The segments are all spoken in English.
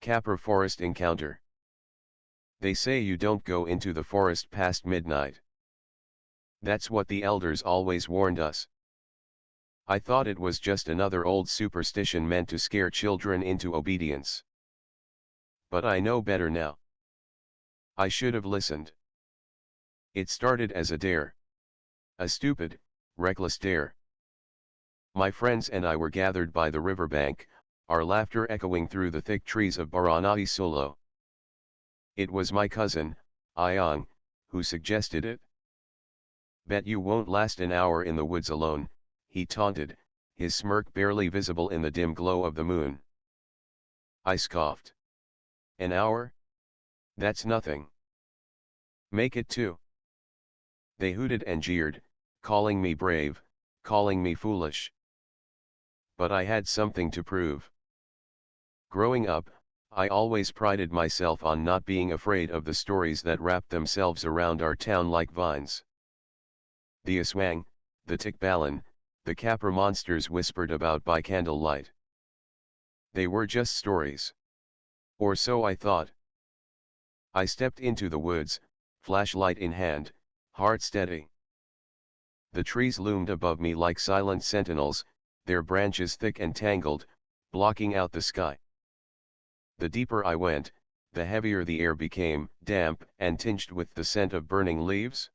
Kapre Forest Encounter. They say you don't go into the forest past midnight. That's what the elders always warned us. I thought it was just another old superstition meant to scare children into obedience. But I know better now. I should have listened. It started as a dare. A stupid, reckless dare. My friends and I were gathered by the riverbank, our laughter echoing through the thick trees of Baranai Solo. It was my cousin, Ayang, who suggested it. Bet you won't last an hour in the woods alone, he taunted, his smirk barely visible in the dim glow of the moon. I scoffed. An hour? That's nothing. Make it 2. They hooted and jeered, calling me brave, calling me foolish. But I had something to prove. Growing up, I always prided myself on not being afraid of the stories that wrapped themselves around our town like vines. The Aswang, the Tikbalan, the Kapre monsters whispered about by candlelight. They were just stories. Or so I thought. I stepped into the woods, flashlight in hand, heart steady. The trees loomed above me like silent sentinels, their branches thick and tangled, blocking out the sky. The deeper I went, the heavier the air became, damp and tinged with the scent of burning leaves.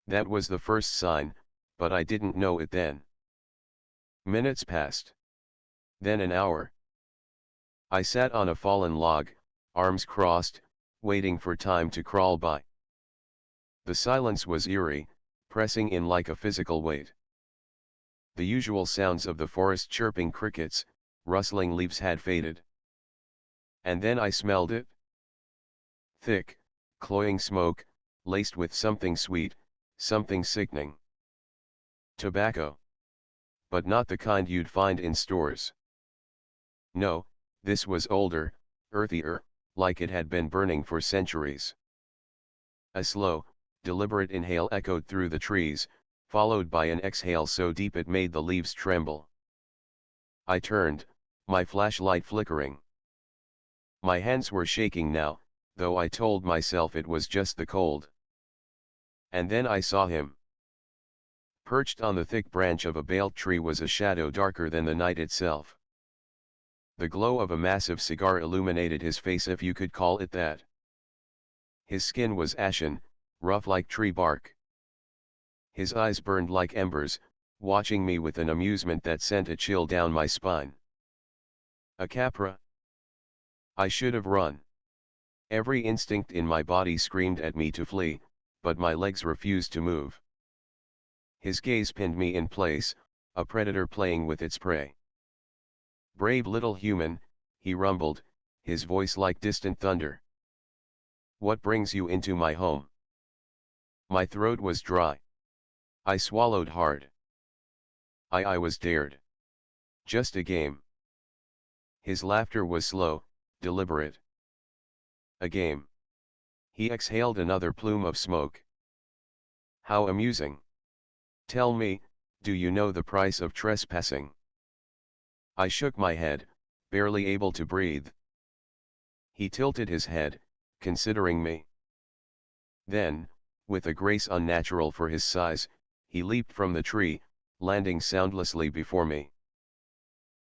That was the first sign, but I didn't know it then. Minutes passed. Then an hour. I sat on a fallen log, arms crossed, waiting for time to crawl by. The silence was eerie, pressing in like a physical weight. The usual sounds of the forest chirping crickets, rustling leaves had faded. And then I smelled it. Thick, cloying smoke, laced with something sweet, something sickening. Tobacco. But not the kind you'd find in stores. No, this was older, earthier, like it had been burning for centuries. A slow, deliberate inhale echoed through the trees, followed by an exhale so deep it made the leaves tremble. I turned, my flashlight flickering. My hands were shaking now, though I told myself it was just the cold. And then I saw him. Perched on the thick branch of a bale tree was a shadow darker than the night itself. The glow of a massive cigar illuminated his face, if you could call it that. His skin was ashen, rough like tree bark. His eyes burned like embers, watching me with an amusement that sent a chill down my spine. A Kapre? I should have run. Every instinct in my body screamed at me to flee, but my legs refused to move. His gaze pinned me in place, a predator playing with its prey. Brave little human, he rumbled, his voice like distant thunder. What brings you into my home? My throat was dry. I swallowed hard. I was dared. Just a game. His laughter was slow, deliberate. A game. He exhaled another plume of smoke. How amusing. Tell me, do you know the price of trespassing? I shook my head, barely able to breathe. He tilted his head, considering me. Then, with a grace unnatural for his size, he leaped from the tree, landing soundlessly before me.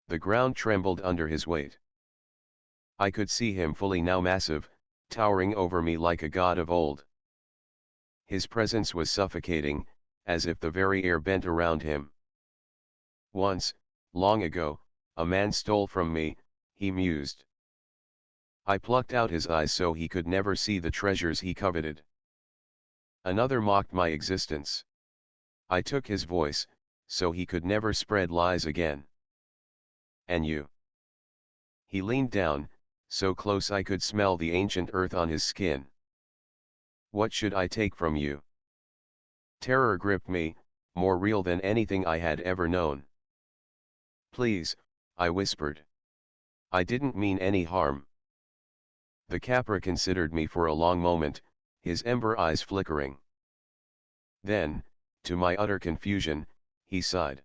The ground trembled under his weight. I could see him fully now, massive, towering over me like a god of old. His presence was suffocating, as if the very air bent around him. Once, long ago, a man stole from me, he mused. I plucked out his eyes so he could never see the treasures he coveted. Another mocked my existence. I took his voice, so he could never spread lies again. And you? He leaned down, so close I could smell the ancient earth on his skin. What should I take from you? Terror gripped me, more real than anything I had ever known. Please, I whispered. I didn't mean any harm. The Kapre considered me for a long moment, his ember eyes flickering. Then, to my utter confusion, he sighed.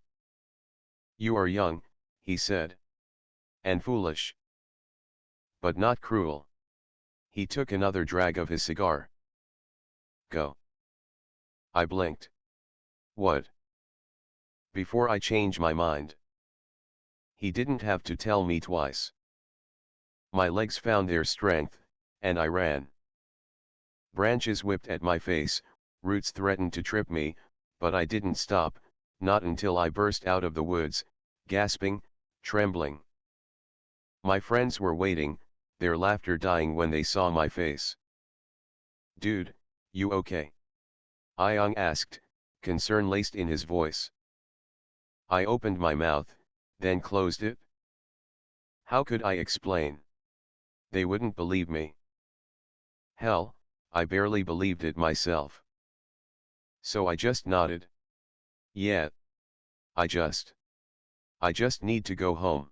You are young, he said. And foolish. but not cruel. He took another drag of his cigar. Go. I blinked. What? Before I change my mind. He didn't have to tell me twice. My legs found their strength, and I ran. Branches whipped at my face, roots threatened to trip me, but I didn't stop, not until I burst out of the woods, gasping, trembling. My friends were waiting, their laughter dying when they saw my face. "Dude, you okay?" Ayong asked, concern laced in his voice. I opened my mouth, then closed it. How could I explain? They wouldn't believe me. Hell, I barely believed it myself. So I just nodded. Yeah. I just need to go home.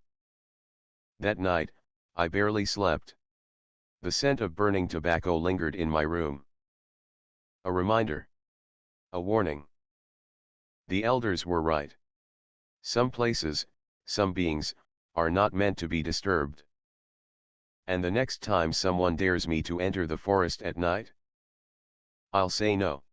That night, I barely slept. The scent of burning tobacco lingered in my room. A reminder. A warning. The elders were right. Some places, some beings, are not meant to be disturbed. And the next time someone dares me to enter the forest at night, I'll say no.